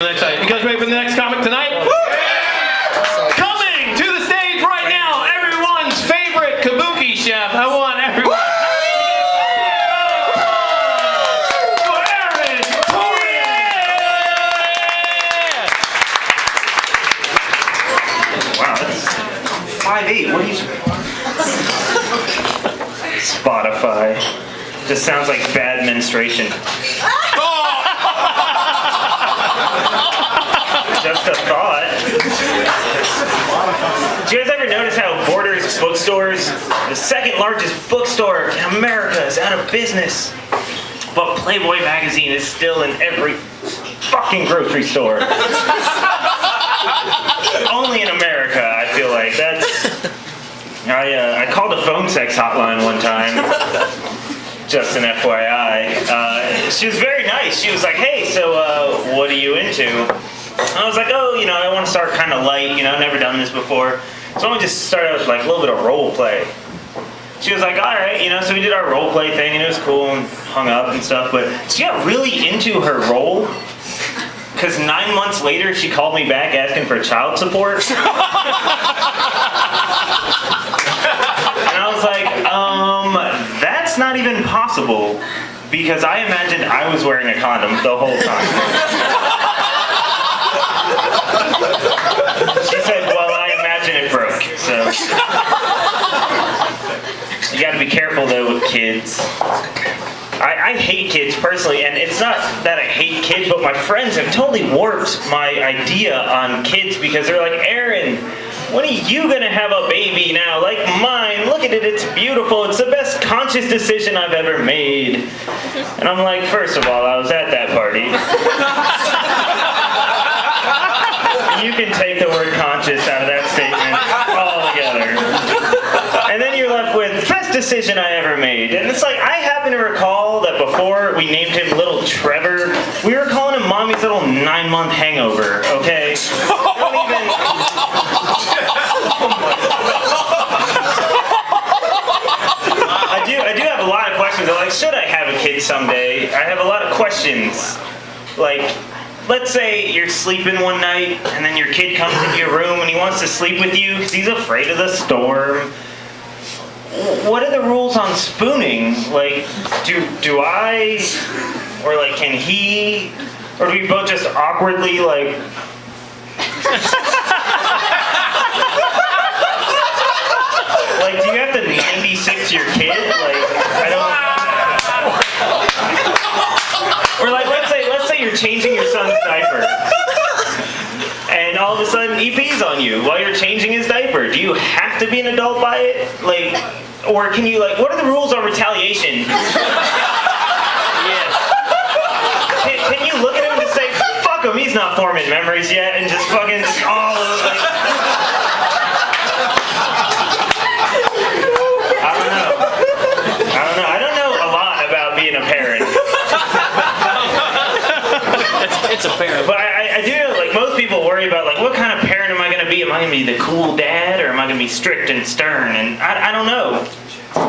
You guys ready for the next comic tonight? Yeah! Coming to the stage right now, everyone's favorite kabuki chef. I want everyone. For Arron, Torres! Wow, that's 5'8". What are you? Spotify. Just sounds like bad menstruation. Just a thought. Did you guys ever notice how Borders bookstores, the second largest bookstore in America, is out of business? But Playboy magazine is still in every fucking grocery store. Only in America, I feel like. I called a phone sex hotline one time. Just an FYI. She was very nice. She was like, hey, so what are you into? And I was like, oh, I want to start kind of light, never done this before. So I want to just start out with like a little bit of role play. She was like, all right, so we did our role play thing and it was cool and hung up and stuff, but she got really into her role because 9 months later she called me back asking for child support. And I was like, that's not even possible because I imagined I was wearing a condom the whole time. She said, well, I imagine it broke, so. You gotta be careful though with kids. I hate kids personally, and it's not that I hate kids, but my friends have totally warped my idea on kids because they're like, Arron, when are you gonna have a baby now? Like mine, look at it, it's beautiful. It's the best conscious decision I've ever made. And I'm like, first of all, I was at that party. You can take the word conscious out of that statement altogether. And then you're left with, best decision I ever made. And it's like, I happen to recall that before we named him Little Trevor, we were calling him Mommy's little 9-month hangover, okay? Don't even... I do have a lot of questions. Like, should I have a kid someday? I have a lot of questions. Like, let's say you're sleeping one night and then your kid comes into your room and he wants to sleep with you because he's afraid of the storm. What are the rules on spooning? Like, do I, or like, can he, or do we both just awkwardly like? Like, do you have to 96 your kid? Like, I don't. Or like, let's say you're changing your son's diaper, and all of a sudden he pees on you while you're changing his diaper. Do you have to be an adult by it? Like, or can you like? What are the rules on retaliation? Yes. Can you look at him and say, "Fuck him, he's not forming memories yet," and just fucking all of like. I don't know. I don't know a lot about being a parent. It's a parent. But I do know, like, most people worry about, like, what kind of parent am I going to be? Am I going to be the cool dad, or am I going to be strict and stern? And I don't know.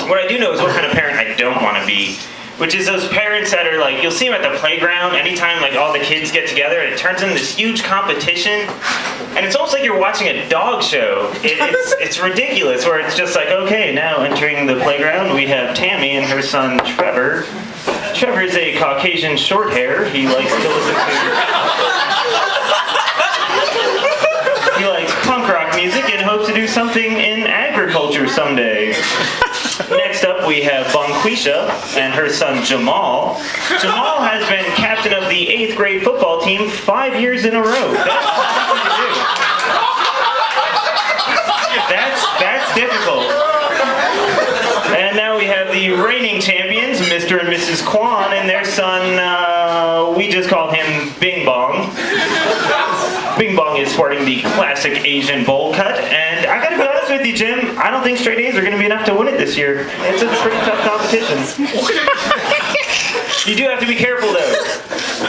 What I do know is what kind of parent I don't want to be. Which is those parents that are, like, you'll see them at the playground anytime, like, all the kids get together, and it turns into this huge competition. And it's almost like you're watching a dog show. It's ridiculous, where it's just like, okay, now entering the playground, we have Tammy and her son, Trevor. Trevor is a Caucasian short hair. He likes to listen to... He likes punk rock music and hopes to do something in agriculture someday. Next up, we have Bonquisha and her son, Jamal. Jamal has been captain of the 8th grade football team 5 years in a row. That's difficult. And now we have the reigning champions, Mr. and Mrs. Kwan, and their son, we just called him Bing Bong. Bing Bong is sporting the classic Asian bowl cut, and I gotta be honest with you, Jim, I don't think straight A's are gonna be enough to win it this year. It's a pretty tough competition. You do have to be careful though,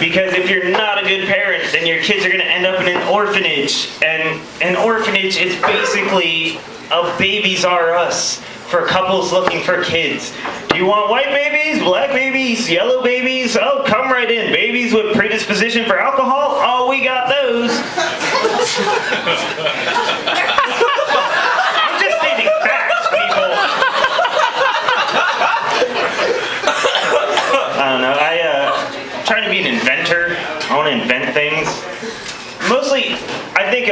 because if you're not a good parent, then your kids are gonna end up in an orphanage, and an orphanage is basically a Babies R Us for couples looking for kids. Do you want white babies, black babies, yellow babies? Oh, come right in. Babies with predisposition for alcohol? Oh, we got those. I'm just stating facts, people. I don't know. I'm trying to be an inventor. I want to invent things. Mostly, I think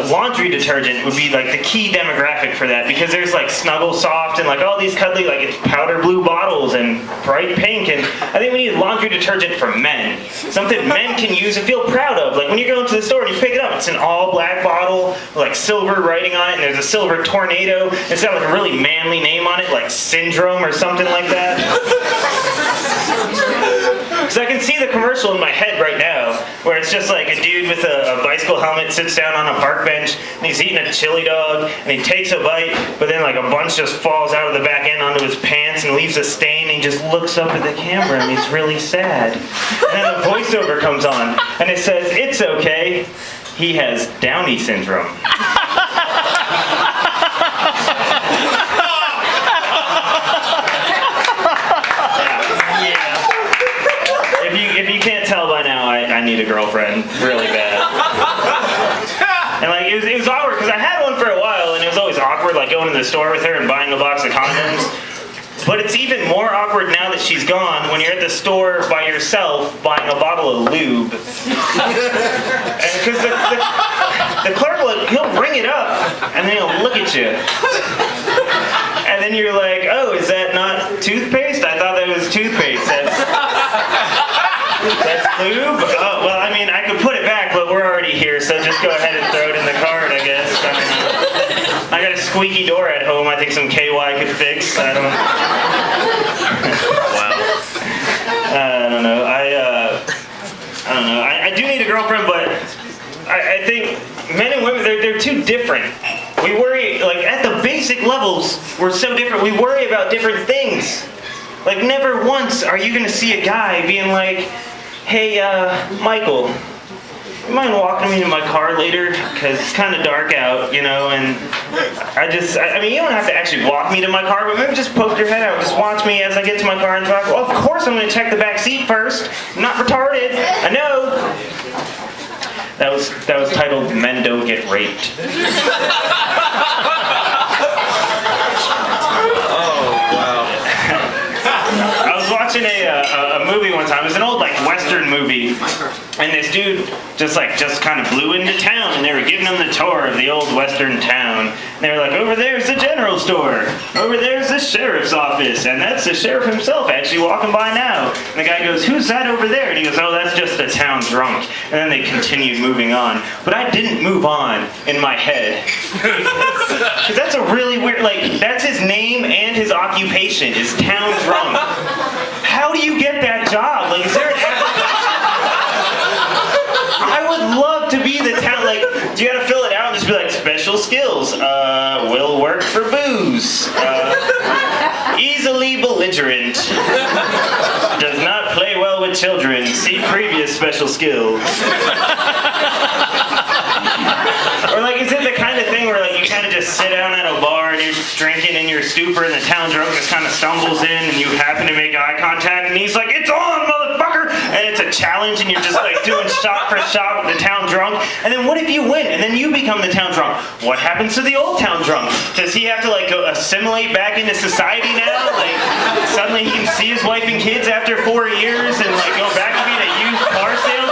laundry detergent would be like the key demographic for that, because there's like Snuggle Soft and like all these cuddly, like it's powder blue bottles and bright pink, and I think we need laundry detergent for men. Something men can use and feel proud of. Like when you go into the store and you pick it up, it's an all black bottle with like silver writing on it, and there's a silver tornado. It's got like a really manly name on it, like Syndrome or something like that. Because I can see the commercial in my head right now, where it's just like a dude with a bicycle helmet sits down on a park bench, and he's eating a chili dog, and he takes a bite, but then like a bunch just falls out of the back end onto his pants and leaves a stain, and he just looks up at the camera, and he's really sad. And then the voiceover comes on, and it says, "It's okay, he has Downey syndrome." If you can't tell by now, I need a girlfriend really bad. And like it was awkward because I had one for a while, and it was always awkward like going to the store with her and buying a box of condoms. But it's even more awkward now that she's gone when you're at the store by yourself buying a bottle of lube. Because the clerk he'll ring it up and then he'll look at you. And then you're like, "Oh, is that not toothpaste? I thought that was toothpaste. That's lube? Oh, well, I mean, I could put it back, but we're already here, so just go ahead and throw it in the cart, I guess." I got a squeaky door at home I think some KY could fix. I don't know. Wow. I don't know. I don't know. I do need a girlfriend, but I think men and women, they're too different. We worry, like, at the basic levels, we're so different. We worry about different things. Like, never once are you going to see a guy being like, "Hey, Michael, you mind walking me to my car later? Because it's kind of dark out, you know, and I mean, you don't have to actually walk me to my car, but maybe just poke your head out, just watch me as I get to my car and drive." Well, of course I'm going to check the back seat first. I'm not retarded. I know. That was titled "Men Don't Get Raped." I was watching a movie one time. It was an old like Western movie, and this dude just kind of blew into town, and they were giving him the tour of the old Western town. And they were like, "Over there's the general store. Over there's the sheriff's office, and that's the sheriff himself actually walking by now." And the guy goes, "Who's that over there?" And he goes, "Oh, that's just a town drunk." And then they continued moving on, but I didn't move on in my head. Because that's a really weird, like, that's his name and his occupation is town drunk. How do you get that job? Like, is there an I would love to be the town, like, do you gotta fill it out and just be like, "Special skills, will work for booze, easily belligerent, does not play well with children, see previous special skills." Or like, is it the kind of thing where like you kind of just sit down at a bar and you're drinking in your stupor, and the town drunk just kind of stumbles in and you happen to make eye contact, and he's like, "It's on, motherfucker!" And it's a challenge, and you're just like doing shot for shot with the town drunk. And then what if you win and then you become the town drunk? What happens to the old town drunk? Does he have to like go assimilate back into society now? Like suddenly he can see his wife and kids after 4 years and like go back to being a used car salesman?